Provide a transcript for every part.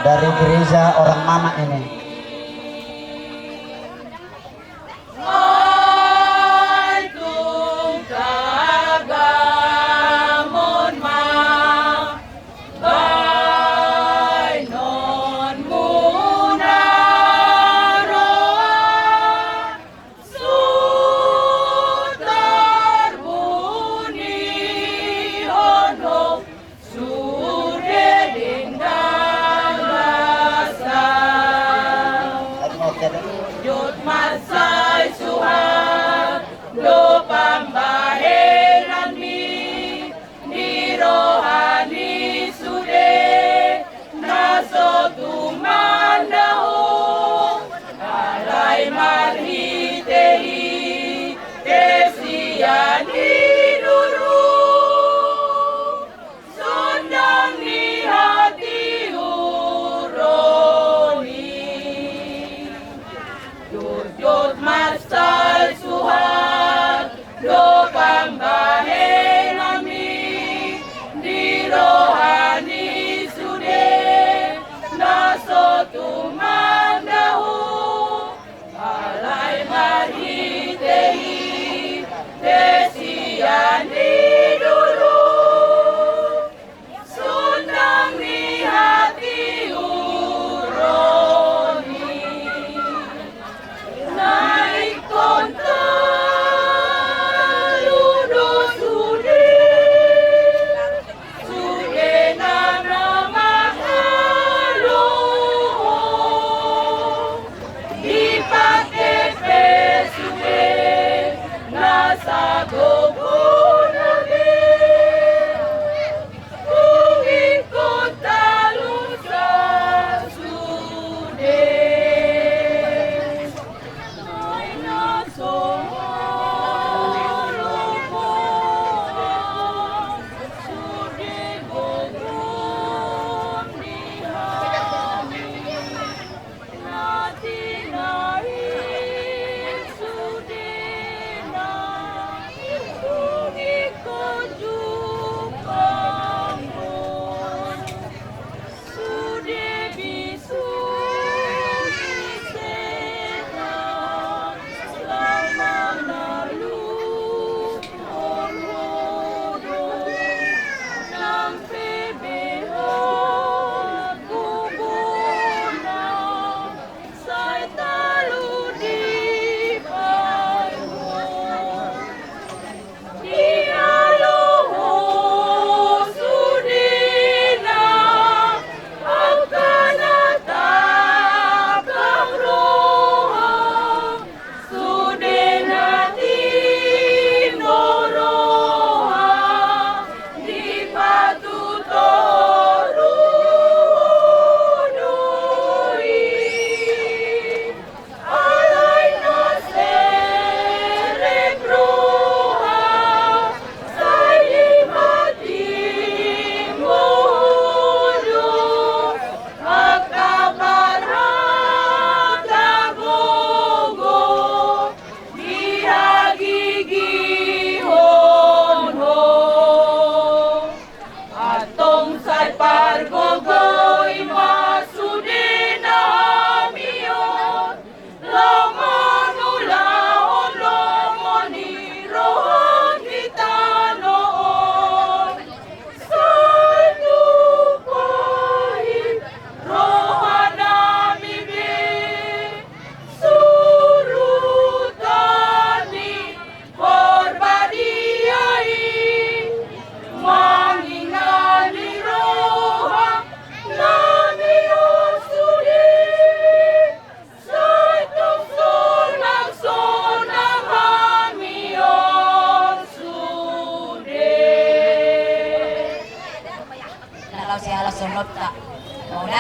dari gereja orang mama ini.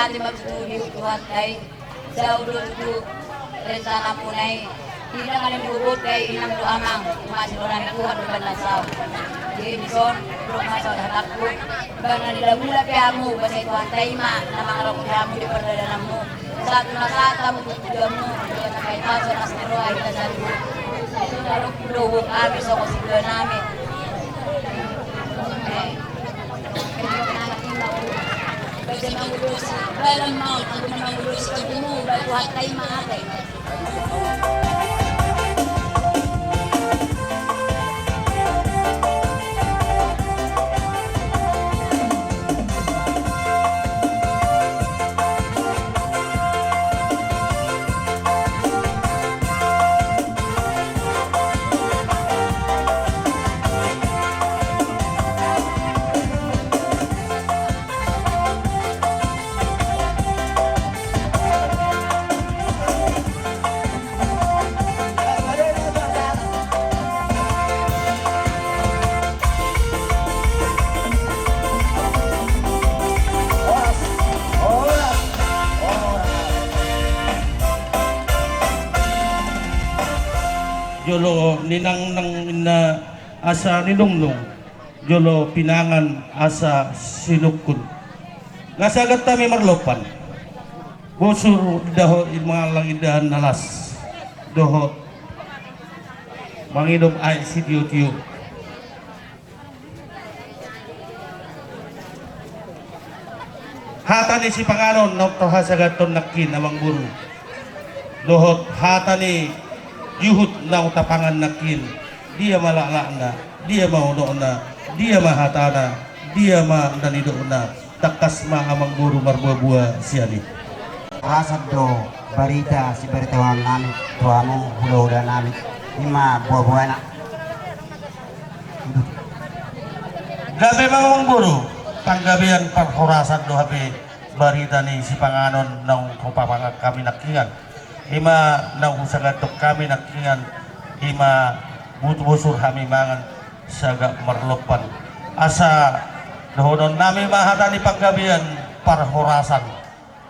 natin magtutuloy Tuhan kay sa ulod ko rencana po na hindi na kalimbubot kay inang doamang kumasinuran ni Tuhan ng banlasaw. Di Bison, Brok Masaw, hatak ko. Bang nila kaya mo, basta ito ang taima na mga rok kaya mo di pagdadalan mo. Sa ato nasata mo, tutugan mo, tutugan na kahit taso na sa ay kasal mo. Ito na rok luhog amin sa kusigla namin. Okay. Kasi mga ulos, Bayan mau, aku naman ulit sa mo, buhat kayo mga ate. Jolo ninang nang na asa ninungnong jolo pinangan asa sinukun ngasagat kami marlopan bosur daho mga langidahan nalas doho manginom ay si tiyo-tiyo hata ni si panganon na tahasagaton nakin amang buru dohot hata ni yuhut na utapangan nakin dia malala na dia mauno na dia mahatana dia mananido na takas ma amang buru marbuah-buah siali Rasad do barita si baritawan namin tuamo hula-hula namin ima buah-buah na gabi mga amang buru tanggabian parhorasan do habi barita ni si panganon nang kupapangag kami nakian ima na usagatok kami nakingan ima busur kami mangan saga marlopan asa dohonon nami mahata ni paggabian parhorasan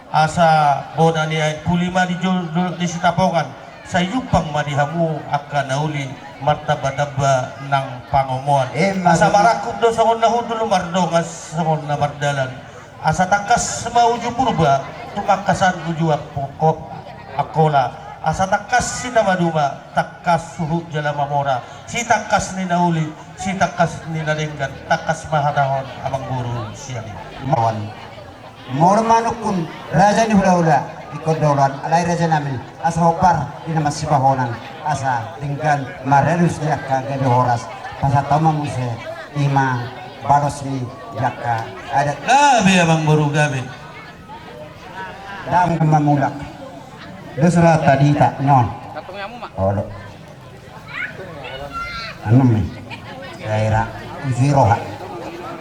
asa boda ni kulima di sitapongan sa yupang madihamu akan nauli martabadaba ng pangomuan asa marakot do sa kong nahudul mardo nga sa kong namardalan asa takas mauju purba tumakasan ujuak pokok akola asa takas si namaduma takas suhu jala mamora si takas ni nauli si takas ni nalinggan takas mahadahon amang guru siya mawan mormanukun raja ni hula-hula ikut dolan alai raja namin asa hopar di nama sipahonan asa tinggal marelus dia kagak horas pasa tama muse ima baros ni jaka ada gabi amang guru gabi dam mamulak Dusra tadi tak non. Oh, ano mi? Kaira zero ha.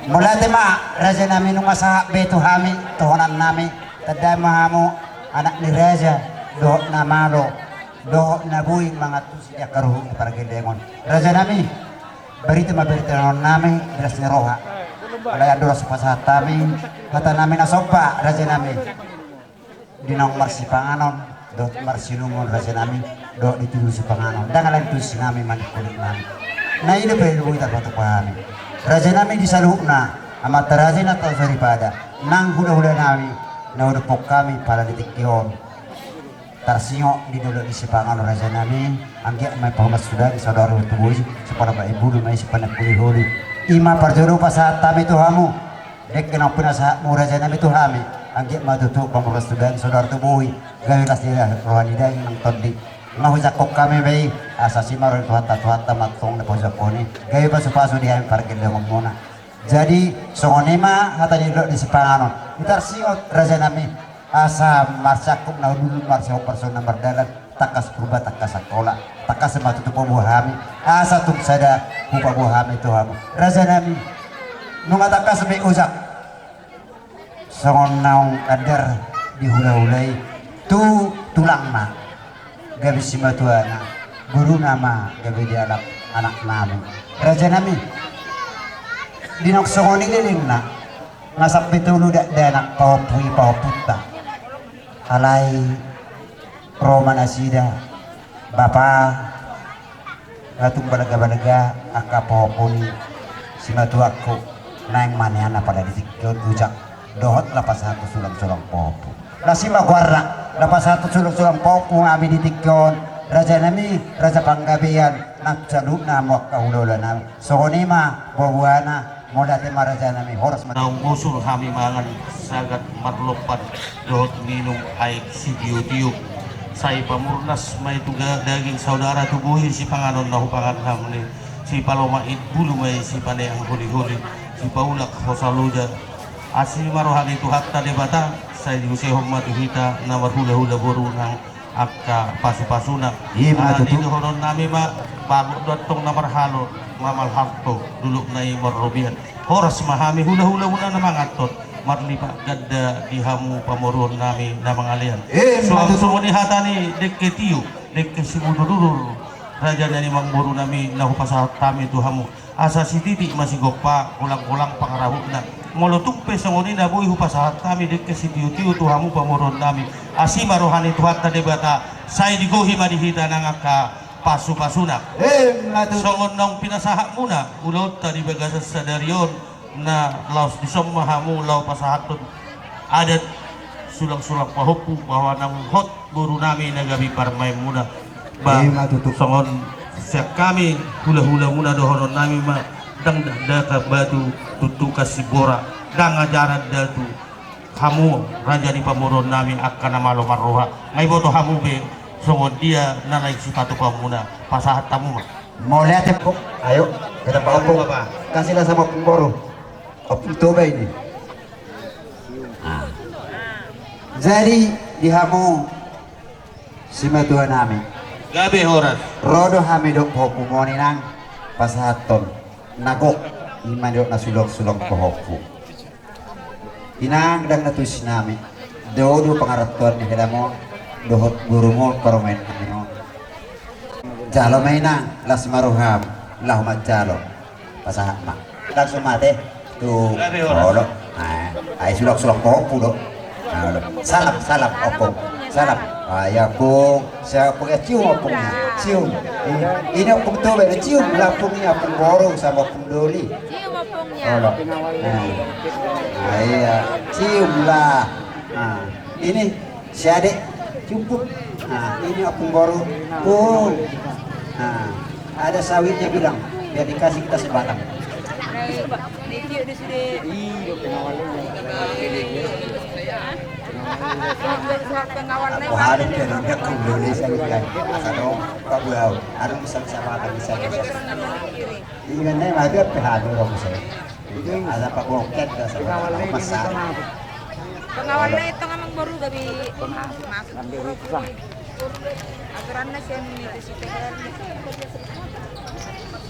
Mula tema raja namin nung asa beto hami tohonan nami taday mahamo anak ni raja do na malo do na buy mga tusya karuh para gendengon. Raja nami barito maberito non nami beras ni roha. Alay adoras pasata mi kata nami na sopa raja nami dinong marsipanganon do marsinumon raja nami do dituduh si panganon dangalan itu si nami manik kulit nami na ini perlu kita patut pahami raja nami disalukna amat raja na tau daripada nang hula-hula nami na udupok kami para ditikyon tarsingo di dulu di si panganon raja nami anggiak may pahumas sudah di saudara tubuh separa ba ibu may si panak huli ima parjono pasat tami tuhamu dek kenang pinasa mu raja nami tuhami anggiak matutuk pamuras sudah saudara tubuh gawilas dia rohani dahil ng tondi mahusakok kami bay asa si maroy tuhata matong na posaponi gawi pa supaso di amin parkil dengan muna jadi songonema hata di sipanganon itar siot raja nami asa marsakuk na dulu marsakuk persona mardalan takas purba takas sekolah takas matutupo buhami asa tung sada hupa buhami tuhamu raja nami nunga takas may usak songon naong kadar di hula-hulay tu tulang na gabi si matuana guru nama gabi di anak namin raja namin dinoksongoni liling na nasap pitulu danak pawapunta alay Roman asida bapa gatung balaga-balaga aka pawapuni si matuaku naing maniana pada ditikyon ujak dohot lapas satu sulang-sulang pawapu nasi magwarna dapat satu sulung-sulung poku abi ditikyon raja nami raja panggabian nagsaluk na mo kahululan nami so nima buwana Molate maraja nami horas Naung usul kami mangan sagat marlopat dohot minum air si diu-diu. Saya pamurnas may tuga daging saudara tubuhin si panganon na hupangan kami si palomait bulu may si panay ang huli-huli si paulak hosaluja asli marohani itu hatta debata saya diusihom matuhita na marhula-hula borunang akka pasu-pasuna di horon nami ma bago datong na marhalo mamal harto dulu na marrobian horas mahami hula-hula muna na mangatot marlipa gadda dihamu pamoron nami na mangalian so ang sumuni hata ni dekke tiyo dekke simudurur raja ni mangburu nami nahupasahat kami tuhamu asa si titik masih gopa kulang-kulang pangarahut na molotumpe sangoni na buhi hupasahat kami dekke si tiyo-tiyo tuhamu pamoron nami asima rohani tuhat na debata say digohi madihita ng aka pasu-pasuna songon nang pinasahak muna ulot tadi bagasas sa daryon na laos disom mahamu law pasahaton adat sulang-sulang pahupu bahwa nang hot guru nami nagabi parmay muna ba songon siap kami hula-hula muna dohonon nami ma dang daka batu tutukas si bora dang ajaran datu hamu raja di pamoron nami akan nama lo marroha ngai boto hamu be songon dia nalai si patu pamuna pasahat tamu Molate po. Ayo, kita bawa po. Kasih lah sama pemboro. Opung toba ini. Jadi dihamu si matua nami. gabi horas Rodo hami dok hoku moninang pasahaton nagok iman dok nasulok-sulok pohoku. Inang dang natus nami. Dodo pangaratuan ni mo dohot guru mo paromen amino. Jalo mainang las maruham lahumat jalo pasahat mak. Langsung mate tu olo. Ay sulok-sulok pohoku dok. Salap opong salap ayakung siapa ya cium opungnya cium ini opung tuh beda cium lapungnya opung borong sama opung doli cium opungnya iya cium lah ini si adik cukup ini opung borong ada sawitnya bilang biar dikasih kita sebatang aku harus dia kembali saya kan kalau Pak Buau harus bisa makan bisa ini kan ada PHD orang saya itu ada Pak Boket dah sama masak pengawalnya itu memang baru gabi masuk aturannya sih itu sih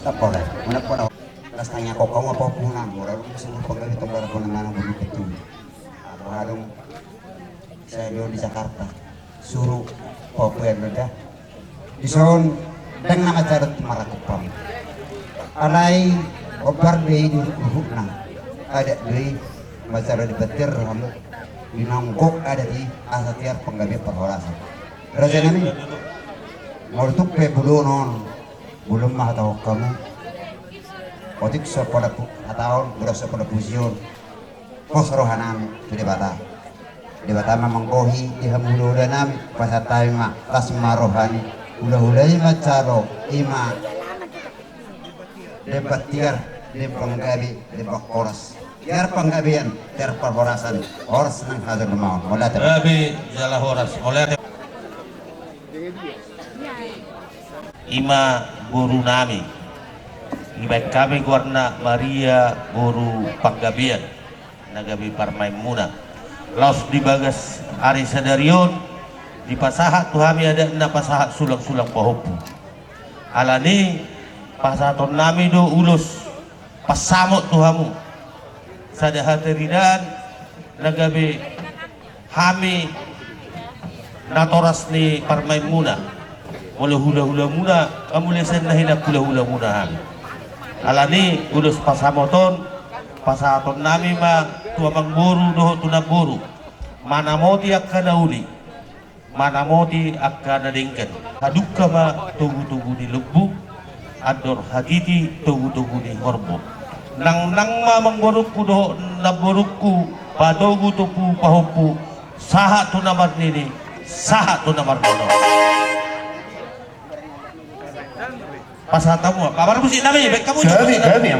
tak boleh mana pun las tanya kok kamu apa pulang orang semua pegawai itu baru pun mana begitu aku harus saya dulu di Jakarta suruh populer udah dison dan nama cara marakupam alai obar deh di nang ada deh macara di petir kamu di nangkok ada di asatiar penggabi perholasan raja nami mau tuh belum mah tahu kamu otik sepada tahun berasa pada pusion kos rohanami sudah bata di Batama mangkohi di hamuluda nami pasatay ma tas marohani hula-hulay macaro ima debat tiar di panggabi di bakoras tiar panggabian tiar perhorasan horas nang hazard mau mulai gabi jala horas oleh ima guru nami ibay kami guarna Maria guru panggabian nagabi parmay muna laos di bagas ari sadarion di pasahat tuhami ada na pasahat sulang-sulang pahopu alani pasaton nami do ulus pasamot tuhamu sadahatiridan nagabi hami natoras ni parmay muna wala hula-hula muna amulesan na hinap hula-hula muna hami alani ulus pasamoton pasaton nami ma tuamang buru doho tunaburu mana moti akan nauli mana moti akan nadingkan hadukka ma tugu-tugu di lebu ador haditi tugu-tugu di horbo nang ma mangborukku doho naborukku padogu tupu pahopu saha tu namar nini saha tu namar dono pasatamu kabar musik nami baik kamu kami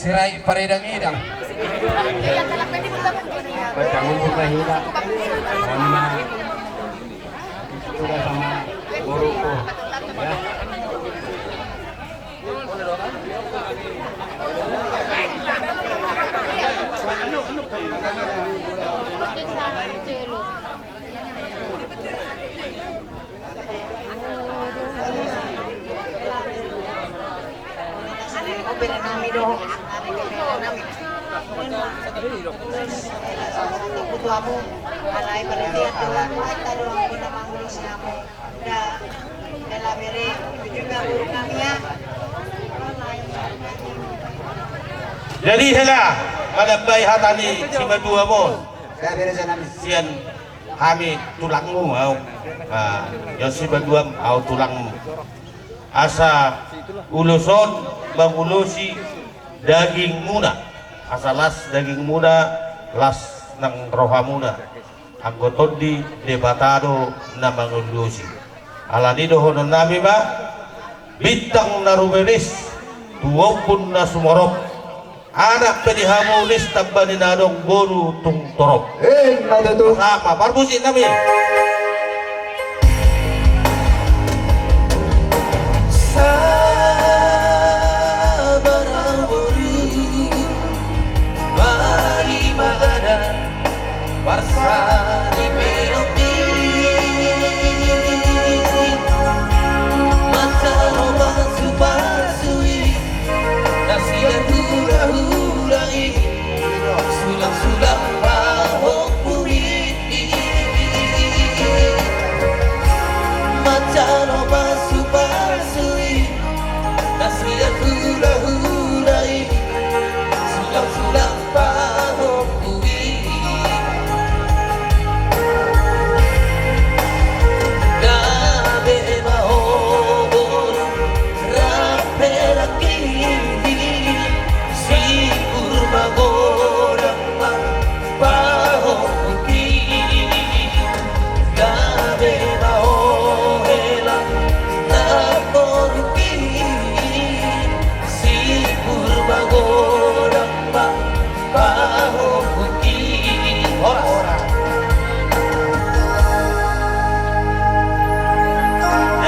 sirai paredang idang. Baca ngumpul lahira. Karena sudah sama guruku. Ya. Jadi hela madabay hatani si madua mo Saya beres namin. sian kami tulangmu au yo si madua au tulangmu asa uluson mangulusi daging muna asa las daging muna las nang rohamuna anggoton di debatado na mangulusi alani dohonon nami ba bintang naruberis tuwapun na sumorok anak penihamulis tambaninadong boru tung torok Matutu. sama parbusin namin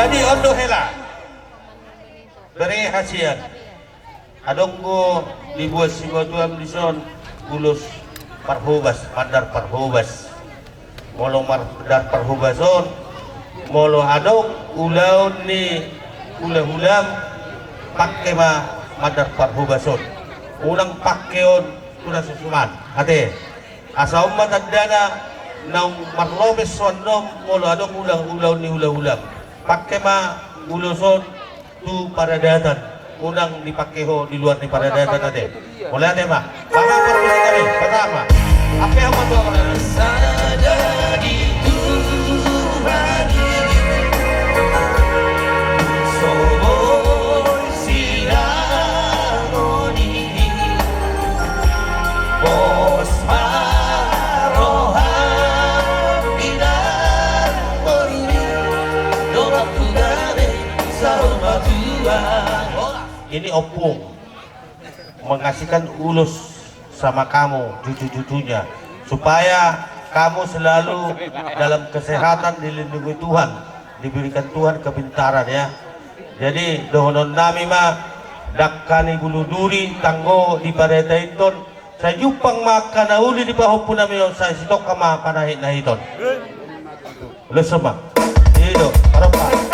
jadi ondo hela beri hasian adonggo dibuat si batuan lison ulus parhubas mandar parhubas molo mandar parhubason molo adong ulaun ni hulam pakai mandar parhubason ulang pakeon sudah susuman hati asa umat adana nang marlobes sondom molo adong ulang ni ulang pakai uluson tu paradatan unang dipakeho di luar ni paradatan ade mulai ade mah sama permisi kami pertama apa yang masuk ke sada di Tuhan sobor sinaroni bos marohan binar mori dorak tudane saroma ini opung mengasihkan ulus sama kamu cucu-cucunya supaya kamu selalu dalam kesehatan dilindungi Tuhan diberikan Tuhan kepintaran ya jadi dohonon nami mah dakkani bulu duri tanggo di pareta iton sa yupang makana uli di pahopun nami sa sitok kama panahit na iton lesema iyo parapa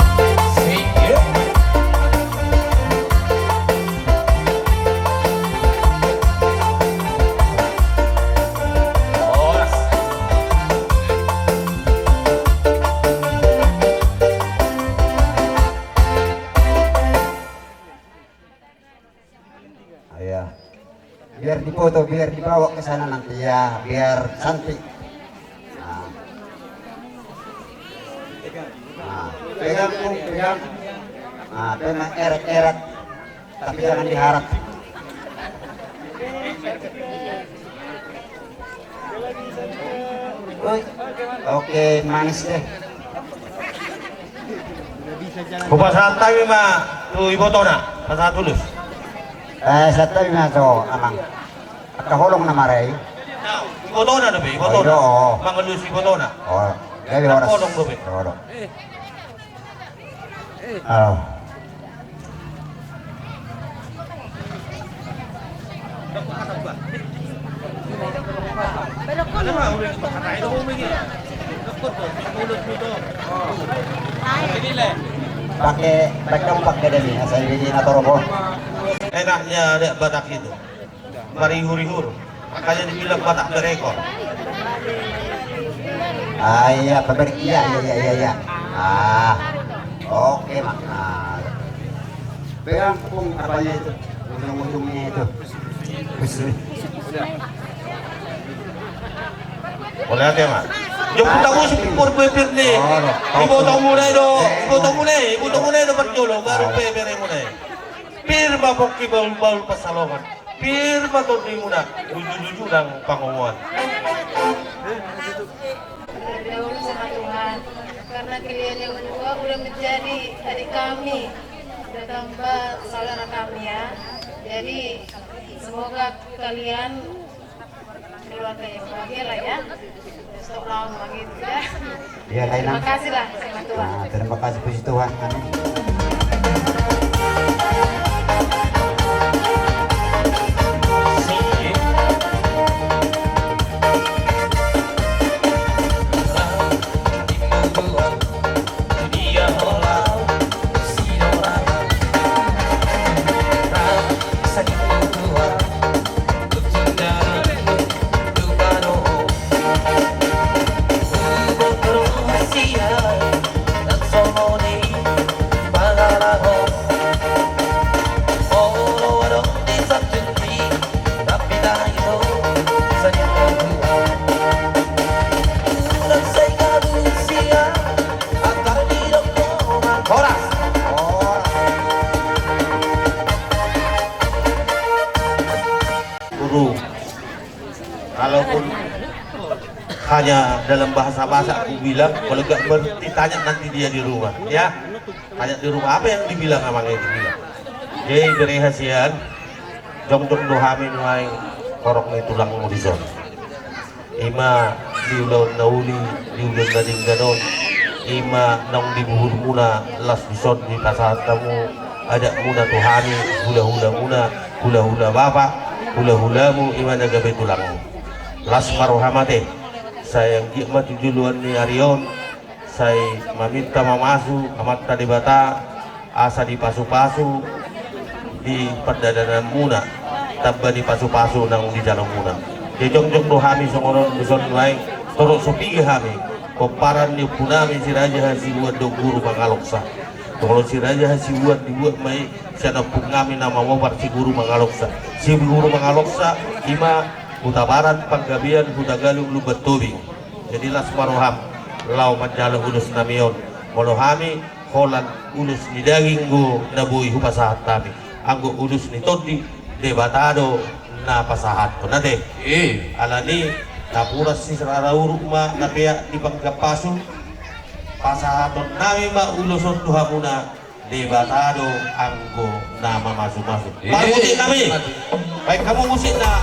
biar dipoto, biar dibawa ke sana nanti ya, biar cantik. Pegang pun, pegang. Pegang eret-eret, tapi jangan diharap. Oke, manis deh. Kupas santai mah tu ibu tona, pasal tulus. Sa tabi nga so, amang. Kahulong na maray. Iboto na be, iboto na. Oo. Mga lus iboto na. Oh, gabi oras. Kahulong na be. Oo. Oh. Ano ba? Uli ko patay na humingi. Nakot ko, ulot mo to. Pakai mo pagkadali sa ibigay na toro ko. Enaknya ada batak itu. Marihur-hur. Makanya dibilang batak berekor. Iya, pabrik iya. Ah. Oke, Mak. Pegang pung apanya itu? Ujung-ujungnya itu. Boleh ada mak? Jom kita musik pur pepir ni. Ibu tahu mulai do, ibu tahu mulai do berjolo baru pepir mulai. Pir babok ki baul pasalongan. Pir batok di muda, luju nang pangumuan. Dahulu sama Tuhan, karena kalian yang berdua udah menjadi adik kami, udah tambah saudara kami ya. Jadi semoga kalian keluarga yang bahagia lah ya. Stop lama gitu ya. Iya, Terima kasih lah sama Tuhan. Nah, terima kasih puji Tuhan. Amin. Kalaupun hanya dalam bahasa-bahasa aku bilang, kalau gak berarti tanya nanti dia di rumah, ya. Tanya di rumah apa yang dibilang amangnya dibilang. Jadi berehasian, jong-jong dohami nuai korok ni tulang modison. Ima diulau nauli, diulau nading ganon. Ima nang dibuhur muna, las dison di pasar tamu, ada muna tuhani, hula-hula muna, hula-hula bapak, hula-hulamu ima nagabe tulangmu. Las marohamate, saya yang mati duluan ni Arion, saya meminta mamasu, amat tadi bata, asa di pasu-pasu, di perdadanan muna, tabba di pasu-pasu nang di jalan muna. Di jong-jong dohami songoron bison lain, terus sepi kami, komparan ni punami si raja hasi buat do guru mangaloksa. Kalau si raja hasi buat dibuat mai, siapa pun kami nama wawar si guru mangaloksa. Si guru mangaloksa, ima utabaran panggabian hutagalung lubat tubing. Jadi las maroham lau manjalo ulus namion molohami holan ulus ni daging go nabui hupasahat kami anggo ulus ni todi debatado na pasahat ko nade alani napuras si sarara uruma na pia di pangkapaso pasahaton nami ma uluson tuhamuna debatado anggo na mamasu-masu parutin kami baik kamu musik na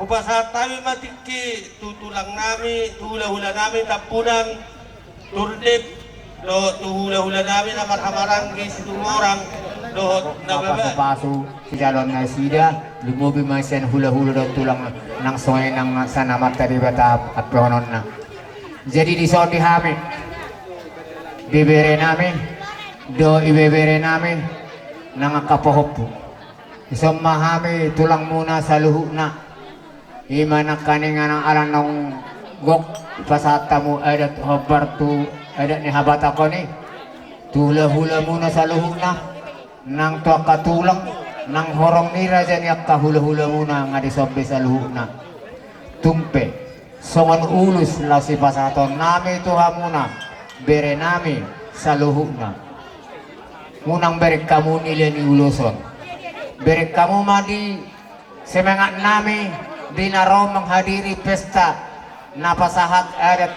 Upasa tawi matiki tutulang nami, hula-hula nami tampunan, turdip, do hula-hula nami na marhamarang situ orang, do nababa. Paso si calon na sida, lumubi man siya hula-hula do tulang ng soy ng sanamat tadi bata at pronon na. Jadi di sorti kami, bibere namin, do ibebere namin, ng kapohop. Isang mahami tulang muna sa luho na. Imana kaningan ang alam ng gok pasata mo adat habar tu adat ni habat ako ni tula-hula muna sa luho na nang to katulang nang horong ni raja niya kahula-hula muna nga disobbe sa luho na tumpe songon ulus la si pasaton nami tuha muna bere nami sa luho na munang bere kamu nila ni uluson bere kamu madi semangat nami dinaro menghadiri pesta napasahat adat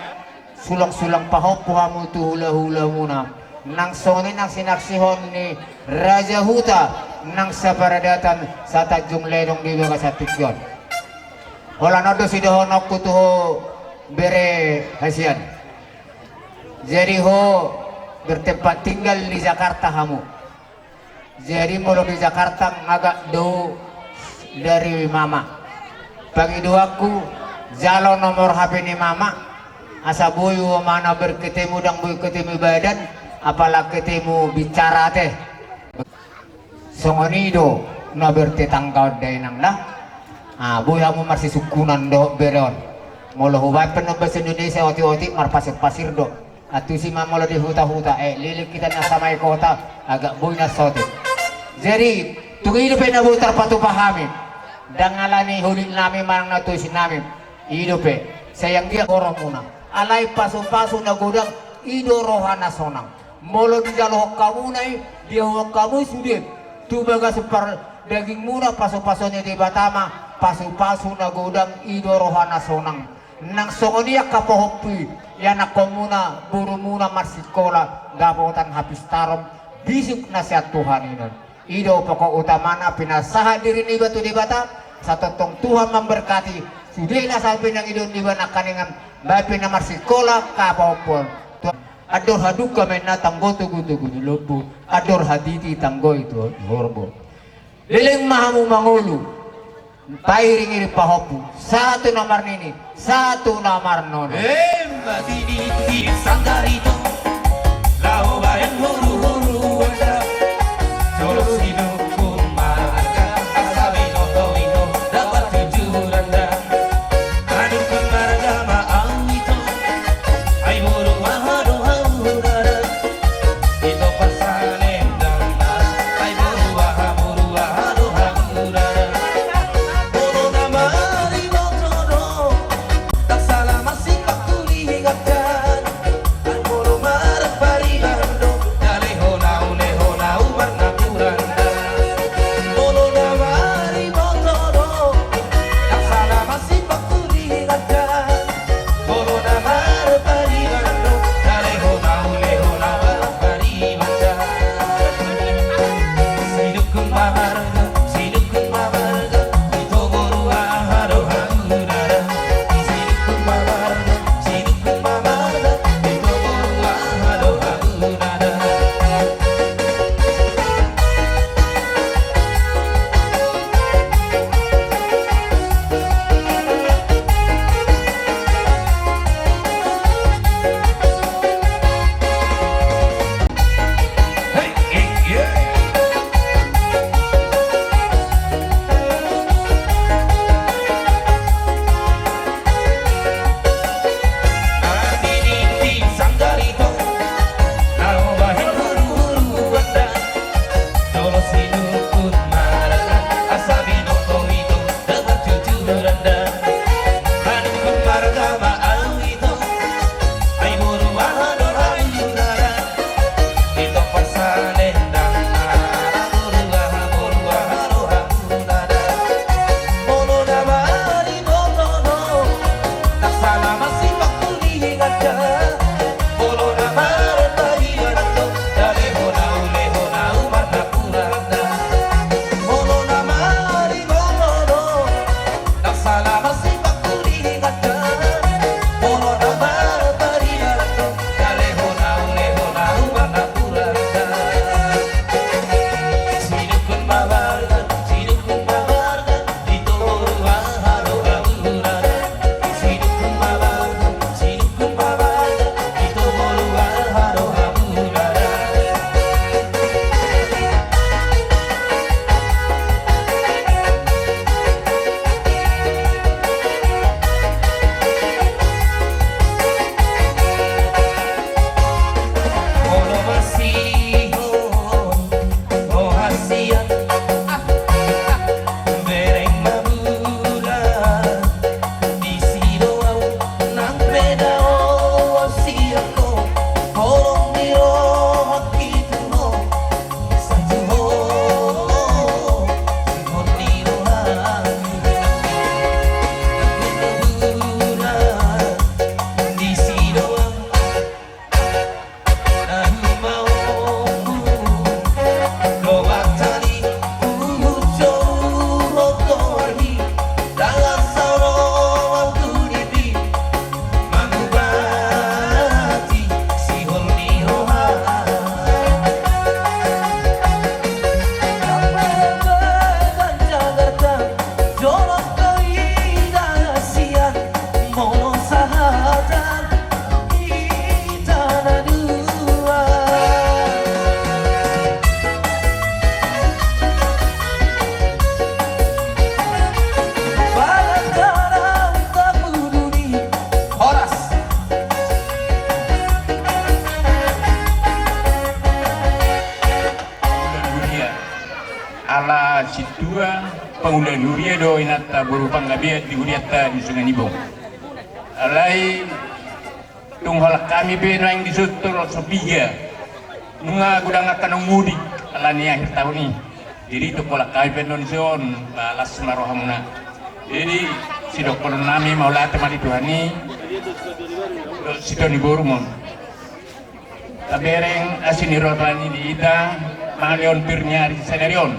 sulak-sulak pahopuha mo tu hula-hula muna nang soni nang sinaksihon ni Raja Huta nang sa paradatan sa Tanjung Ledong di Baga sa Tigyon. Wala na do si dohonok ko to bere hasian. Jadi ho bertempat tinggal di Jakarta kamu. Jadi mulu di Jakarta agak do dari mama. Pagi doaku jalo nomor HP ni mama asa boyu mana berketemu dang boy ketemu badan apalah ketemu bicara teh songonido na bertetanggaw day nang lah boy amo masih sukunan do beron molo huwag penuh bahasa Indonesia oti-oti marpasir-pasir do atu si mama lo di huta-huta lilik kita na samay kota agak boy na sote jadi tugido penabutar patu pahami dangalani hulit namin marang natusin namin idope sayang dia orang muna alay paso-paso na gudang ido rohana sonang molo di jalo kamunay dia kamu sudah tubaga separ daging muna paso-pasonya di batama paso-paso na gudang ido rohana sonang nang songonia kapohopi yana komuna buru muna marsikola gabotan habis tarom bisuk nasihat Tuhan ini ido pokok utamana pinasaha diri ni batu di bata satu tong Tuhan memberkati sudah na sampai nang idon di bana kaningan bapi na marsikola kapopol ador haduka men na tanggo tugu lubu ador haditi tanggo itu horbo leleng mahamu mangulu pairing iri pahopu satu nomor nini satu nomor nono madini sandarito lao bayan huru wanda jolos hidupku maraka asabino towino dapat tujuan dah adu kemargama angito ay muru wahado haurara ito pasanen dana ay muru wahado haurara bodo namari bododo tak salah masih pakuli hinggakan al muru marapari bando pangulan huria do inata buru panggabiat di huriata di Sungai Nibong. Alai tunggal kami beno yang disutur sepiga mga gudang akan mudik alani akhir tahun ini. Jadi itu pola kami penonsion balas marohamuna. Jadi si dokter nami mau latih mari Tuhani si Tony Borumon. Tabereng asini rotani di ita mangalion pirnya di sadarion.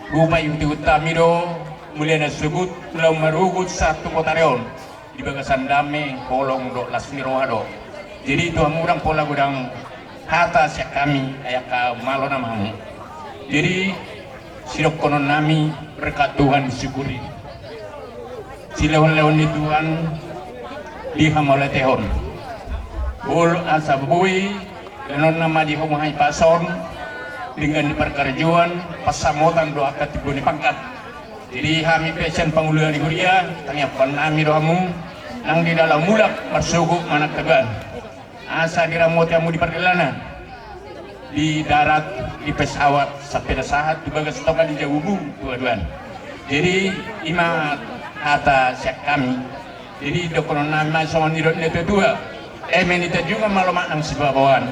Guma yuti utamido mulia sugut pulau marugut satu kotarion di bagasan dame kolong do lasmi rohado. Jadi itu murang pola gudang hata siak kami ayak malo namamu. Jadi sidok konon nami berkat Tuhan disyukuri. Silahon-lehon di Tuhan dihamoleh tehon. Bol asa bui ganon nama di humahai pason dengan diperkerjuan pasamotan doa katibuni pangkat. Jadi kami pesen panguluan di Huria tangiapan nami doamu nang di dalam mulak marsuguk manak tegan asa diramot yamu di perjalanan di darat di pesawat sampai saat di bagas toka di Jawubu dua-duaan. Jadi ima kata siak kami jadi dokonon nama sama nirot neto dua menita juga malamak nang sibabawan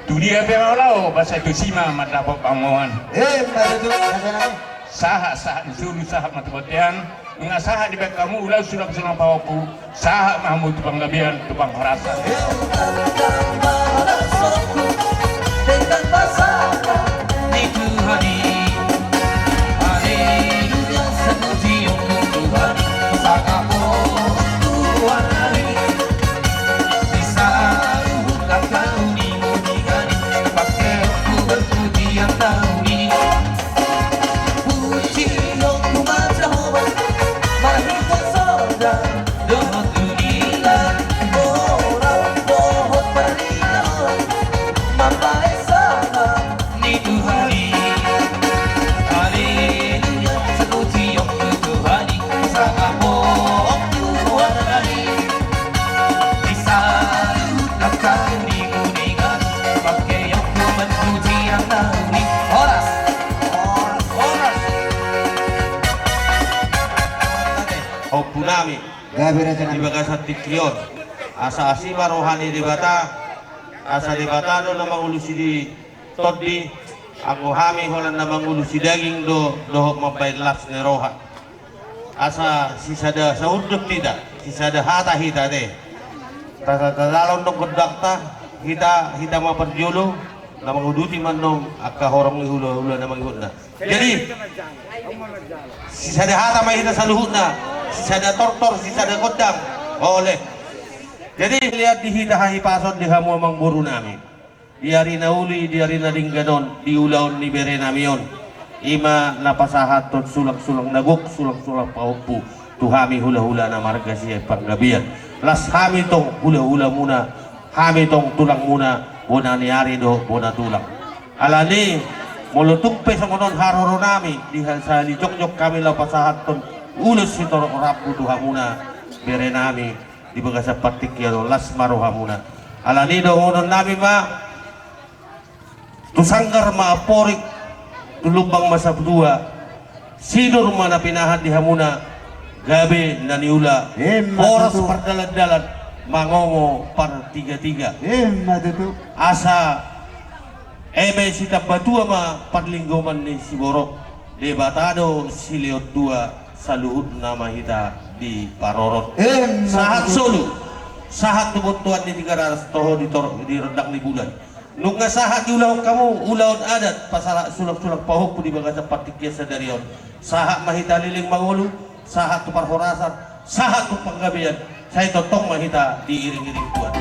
tu dia pemaulau bahasa itu sima matapok pamongan Betul Raja Nami. saha disuruh saha matabotian nga saha di bek kamu ulah sudah senang pawaku saha mahmud tupang gabian tupang harasan Itu hari Haleluya sepuji untuk Tuhan Sakapo Tuhan hari Bisa bukan kau dimudikan Pakai aku berpujian tahun ini Puji aku Jehovah Mahita soda Dohot dunia Orang dohot perintah Mampai sana Itu hari Haleluya sepuji untuk Tuhan Sakapo Tuhan hari Bisa bukan kau dimudikan Pakai aku berpujian tahun ini Horas Opunami Gabi Raja di Nami. bagasan tiklion asa asima rohani di bata asa di bata do namang ulusi di toddi aku hami holan namang ulusi daging do dohok mampay laps ni roha asa sisada sa undok tidak sisada hata hita de tatalon do kodakta hita maperjulo namang uduti man nong akka horong ni hula namang ihudna jadi sisada hata may hita sa luhutna sisada tortor sisada kodang oleh jadi lihat di hidahahi pason di hamu amang buru nami di hari nauli di hari nadingganon di ulaon ni bere namion ima napasahat tot sulak-sulak naguk sulak-sulak paupu tuhami hula-hula na marga siya panggabian las hami tong hula-hula muna hami tong tulang muna bona ni ari do bona tulang alani mulutumpe sa monon haroro nami di sa lijok-jok kami lapasahat ton ulus ito rapu tuhamuna bere nami di bagasa patik yano las marohamuna alani do unon nami ma tusanggar maaporik tulubang masabdua sinur mana pinahan di hamuna gabi naniula oras perdalan-dalan mangongo par tiga-tiga Betul. asa eme sita batua ma parlinggoman ni Siborok debatado siliot dua saluhut nama hita di Parorot sahat solo sahat tubutuan di 300 toho di rendak di bulan nung nga sahat ulaw kamu ulaw adat pasara sulak-sulak pahok di bagasa patikya sa darion sahat mahita liling mangulu sahat tu parhorasan sahat tu panggabian saya totong mahita di iring-iring tuan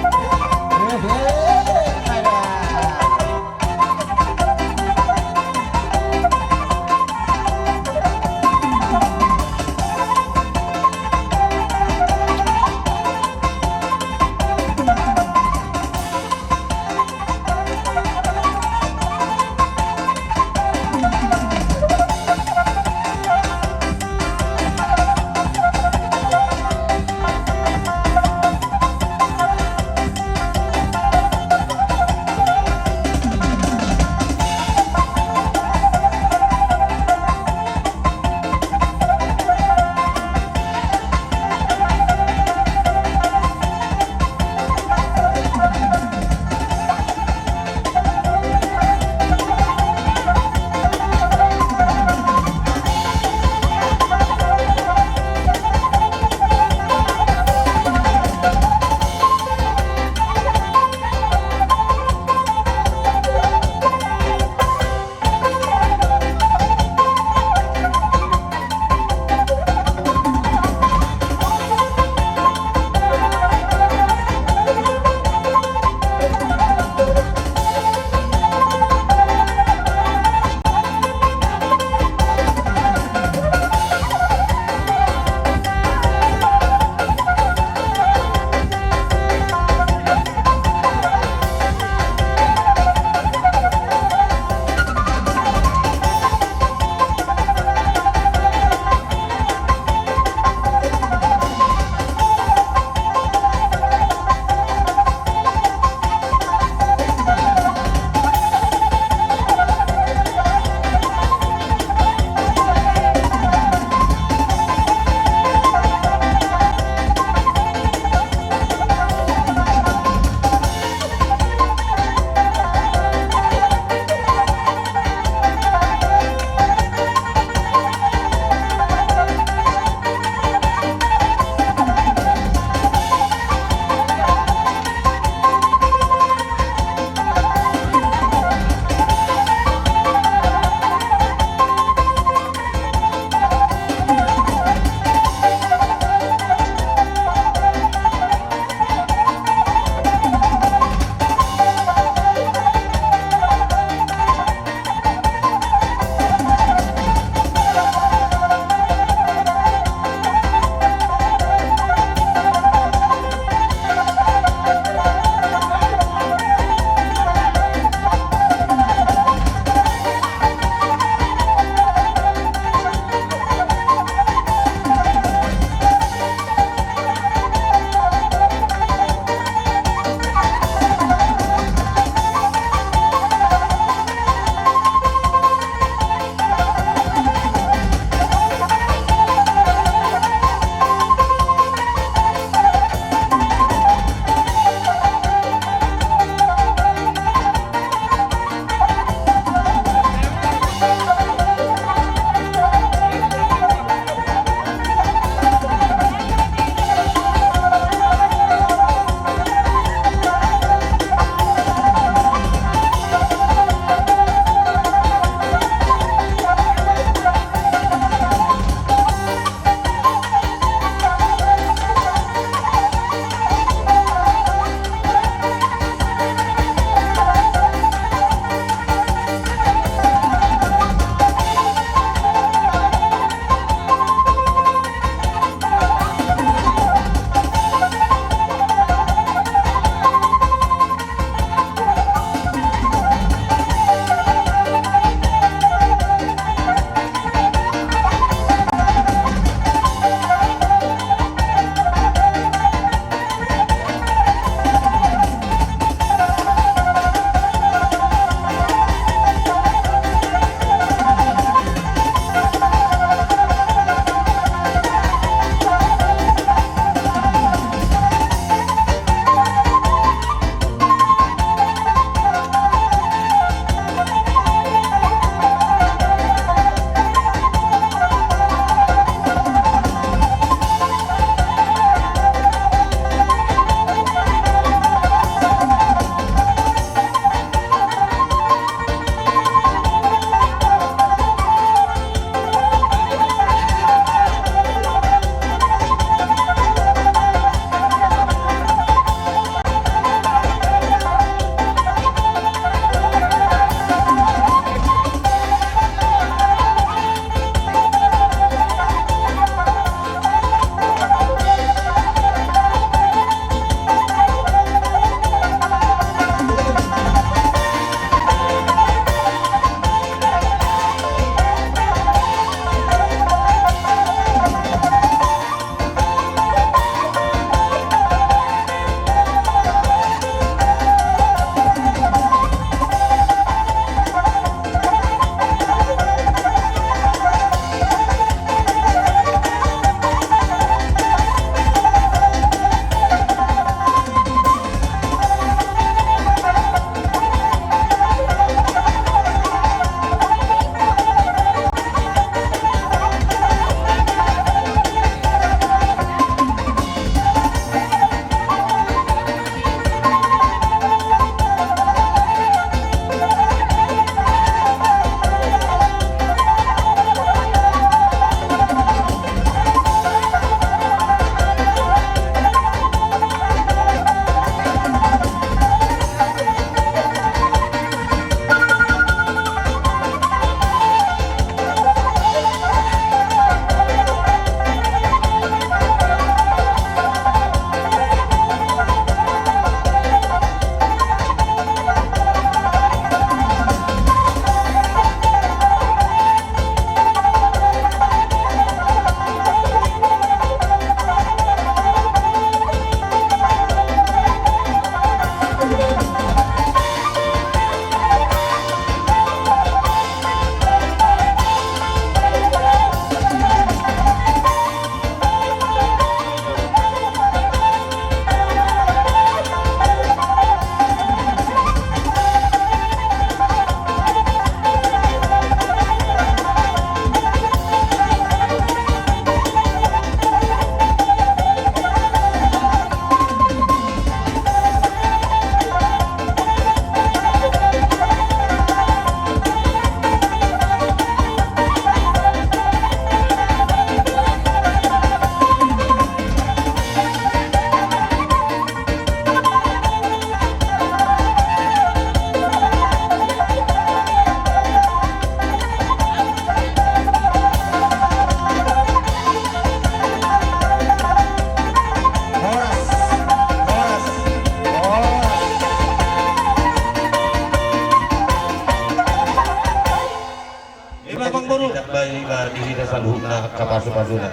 saluhut na kapasu-pasuna.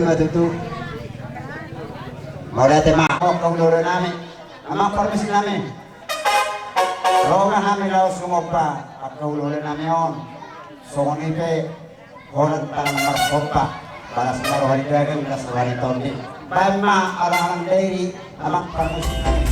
Matutu. Mau dati ma, kung lolo namin, amang permisi namin. Kalau nga namin laos sumompa, at kung lolo namin yun, sumonipe, honan tanang marsompa, para sa maruhan dagang, para sa maruhan tondi. Bayan ma, alang-alang dairy, amang permisi namin.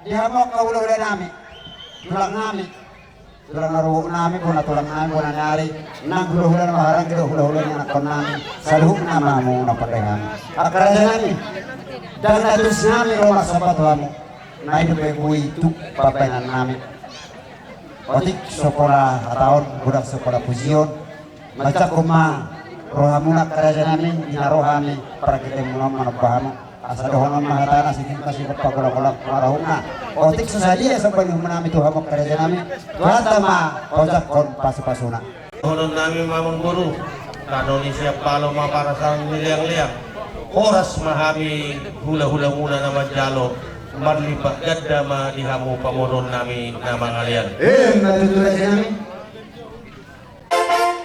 Dihamok kaulo namin, tulang namin, tulang naruho namin, kung natulang namin, kung nangyari, naguluhulan maharang, giluhulahulan yung anak namin, sa luhok na mamu na patay namin. Akarasa namin, dahil natus namin, rumah sa patuwa mo, na inupay kuwi itu, papayanan namin. Otik, sokola ataon, budak sokola pujion, macak kuma, roha muna akarasa namin, inaroha namin, para kita muna manabahan mo. Asa dohonon mahatana sikin kasi pagkulang-kulang marahong na. Otik sasadia sa panyong manami ito hamok karya namin. Tuhan tama, ojak kon pasu-pasuna. Honon namin mamang guru, kano ni siya palo mga para sa niliang-liang. Oras mahami hula-hula muna naman jalo. Marlipa gadda madihamu pamoron namin na mga liyan. Natutulad siya namin.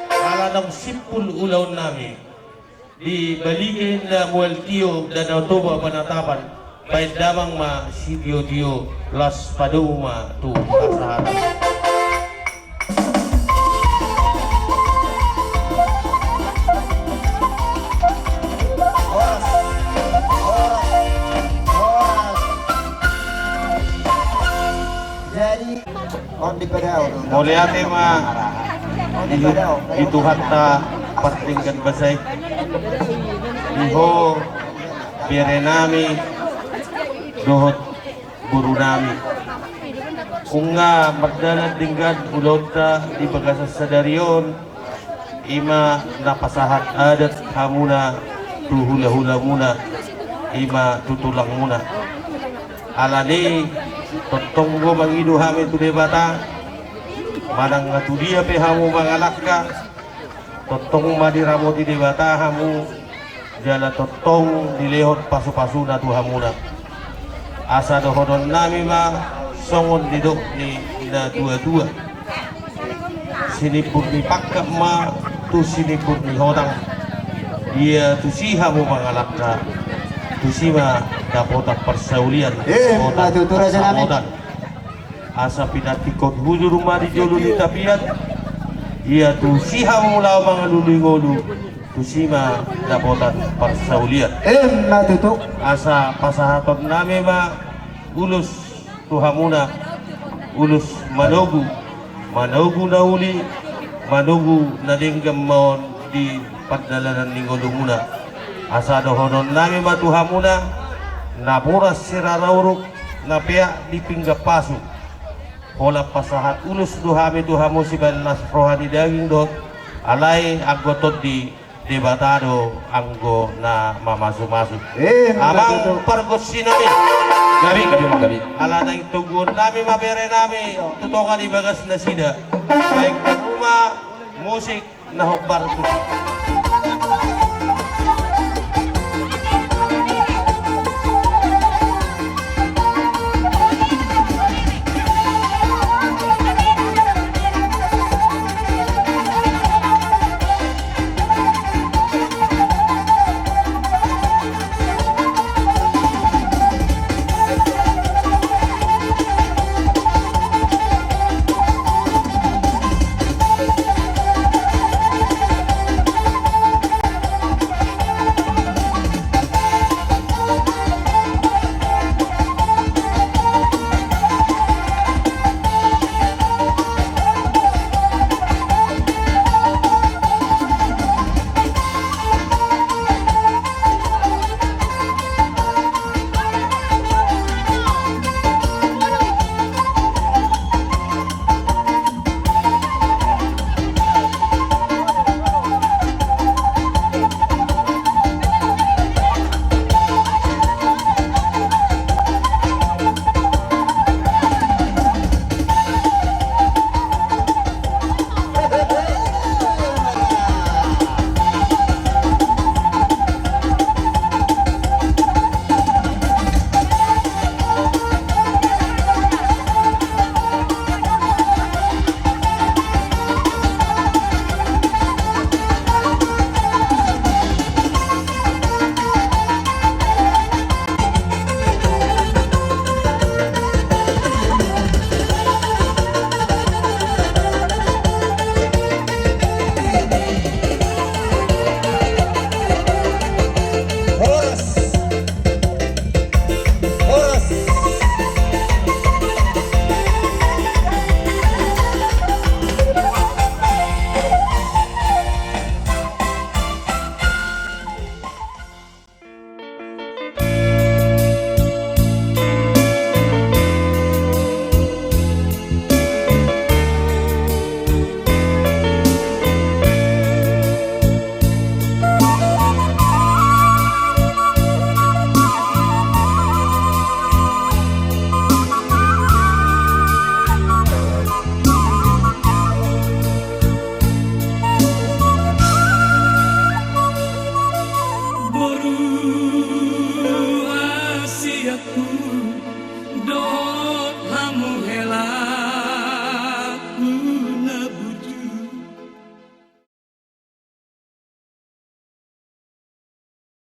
Ala ng sipul ulaw namin. Dibalikin na mueltio dan autoba panatapan baik damang ma sidio las paduma tu kasahan. Jadi on di pedao. Mulai ate ma itu hatta pertingkat basay. Iho bire nami dohot guru nami. Kung nga magdalag tingkad ulota di pagkasasadarion ima napasahat adat hamuna tuhula-hula muna ima tutulang muna. Alani totonggo mangidu hamin tu debata manang ngatu dia pe hamu mangalakka totong madiramo di debata hamu jala totong dilehot pasu-pasu na tuhamuna asa dohodon nami ma songon didok ni na dua-dua sinipur ni pakkap ma tu sinipur ni hodang dia tu siha mo mangalakka tu sima dapotak persaulian matutura sa namin. asa pinatikot hujur rumah di jolo di tapian ia tu siha mula mga lulingolu tu sima dapotan parsaulian Matuto. asa pasahaton nami ma ulus tuhamuna ulus manogu na uli manogu na linggam maon di padalanan lingolo muna asa dohonon nami ma tuhamuna naburas sirarauruk na pia di pinggapasu hola pasahat ulus duhami duhamu si balas rohani daging dot alay agotot di debatado anggo na mamasu-masu amang pargos sinami gabi ala na itugon nami mabere nami tutokan ibagas na sida baik rumah musik na hokbar